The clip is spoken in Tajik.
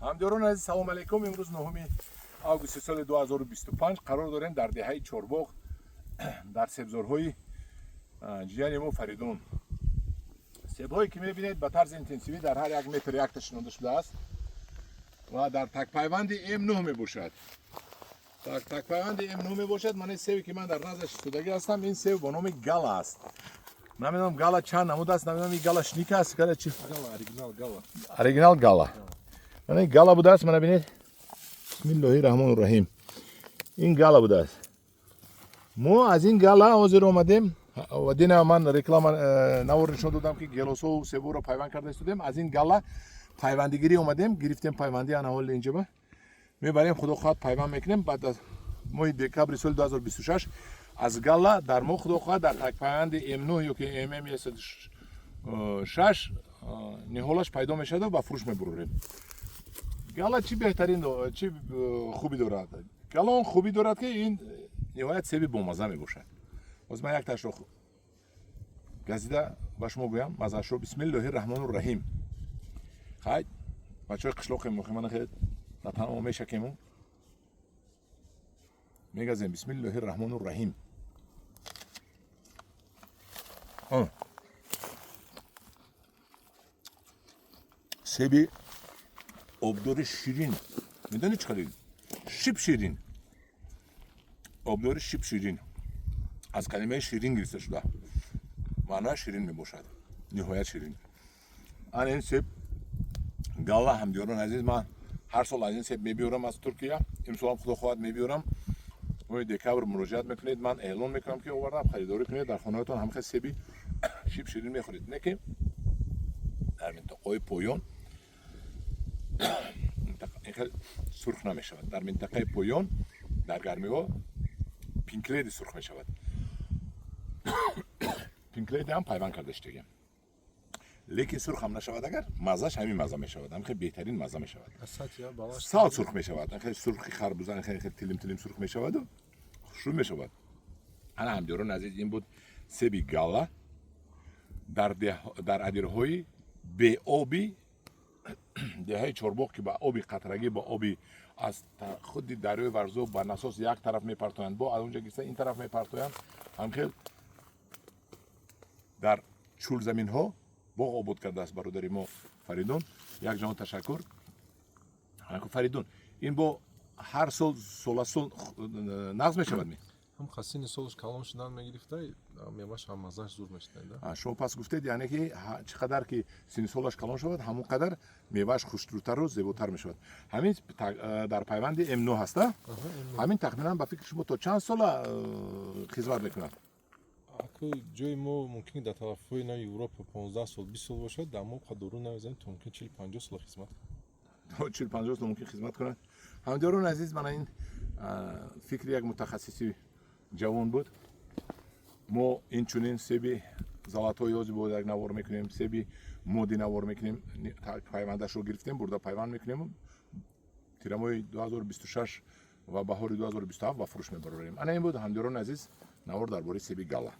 ҳамдёрон азиз, салому алайкум. имрӯз 9 августи соли 2025 қарор дорем дар деҳаи Чорбоғ дар себзорҳои ҷияни мо Фаридун. себҳое ки мебинед ба тарзи интенсивӣ дар ҳар 1 метр якта шинода шудааст ва дар такпайванди М9 мебошад. такпайванди М9 мебошад. ман себе ки ман дар назди истодагӣ ҳастам, ин себ бо номи гала аст. намедонам гала чанд намуд аст, намедонам ин гала шника аст, гала чи? Оригинал гала. Мана гала будааст, мана бинед. Бисмиллоҳи раҳмони раҳим. Ин гала будааст. мо аз ин гала ҳозир омадем ва дина ман реклама навор нишон додам ки гелосову себуро пайванд карда истодем. Аз ин гала пайвандигирӣ омадем, гирифтем пайванди ана ҳоли инҷоба. мебарем, худо хоҳад пайванд мекунем. баъд аз моҳи декабри соли 2026 аз гала дар мо худо хоҳад дар такпайванди М9 ё ки MM106 ниҳолаш пайдо мешавад ва фурӯш мебурорем. гала чӣ беҳтарин чӣ хубӣ дорад? гала он хубӣ дорад ки ин ниҳоят себи бомаза мебошад. ҳозир ман якташро газида ба шумо гӯям маззашро. бисмиллоҳи раҳмони раҳим. хай бачаҳои қишлоқем мухимана хеле на таномо мешакему мегазем. бисмиллоҳи раҳмони раҳим. себи обдори ширин. медонӣ чӣ қадар шиб ширин. обдори шиб ширин аз калимаи ширин гирифта шуда. маънояш ширин мебошад. ниҳоят ширин. ана ин себ гала. ҳамдиёрон азиз, ман ҳар сол аз ин себ мебиёрам аз Туркия. имсолам худо хоҳад мебиёрам. моҳи декабр муроҷиат мекунед, ман эълон мекунам ки овардам харидорӣ кунед. дар хонаҳоятон ҳамахел себи шиб ширин мехӯред. не ки дар минтақаҳои поён ин хел сурх намешавад. дар минтақаи поён дар гармиҳо пинкледи сурх мешавад. пинкледи ҳам пайванд карда иштагем. лекин сурх ҳам нашавад, агар маззаш ҳамин мазза мешавад. ҳам хел беҳтарин мазза мешавад. сал сурх мешавад. ин хел сурхи харбуза ин хел тилим сурх мешаваду хушрӯй мешавад. ана ҳамдиёрон азиз, ин буд себи гала дар адирҳои беоби деҳаи Чорбоғ ки ба оби қатрагӣ, ба оби аз худи дарёи Варзоб ба насос як тараф мепартоянд, бо аз онҷа гирифта ин тараф мепартоянд. ҳамхел дар чӯлзаминҳо боғ обод кардааст бародари мо Фаридун. якҷон ташаккур Фаридун. ин бо ҳар сол соласол нағз мешавад. ҳам хасини солш калон шудан мегирифта, меваш ҳам маззаш зур мешавад. шумо пас гуфтед, яъне ки чӣ қадар ки сини солаш калон шавад, ҳамон қадар меваш хушрӯтару зеботар мешавад. ҳамин дар пайванди М9 ҳаста. ҳамин тахминан ба фикри шумо то чанд сола хизмат мекунад? ҷои мо мумкин дар тарафҳои нави Европа 15 сол 20 сол бошад, дар мо қадору навизанӣ то мумкин 40-50 сола хизмат кунад. 40-50 сол мумкин хизмат кунад. ҳамдиёрон азиз, мана ин фикри як мутахассиси ҷавон буд. мо инчунин себи золотои озибодак навор мекунем, себи моди навор мекунем. пайвандашро гирифтем, бурда пайванд мекунем. тирамои 2026 ва баҳори 2027 ба фурӯш мебарорем. ана ин буд ҳамдиёрон азиз навор дар бораи себи гала.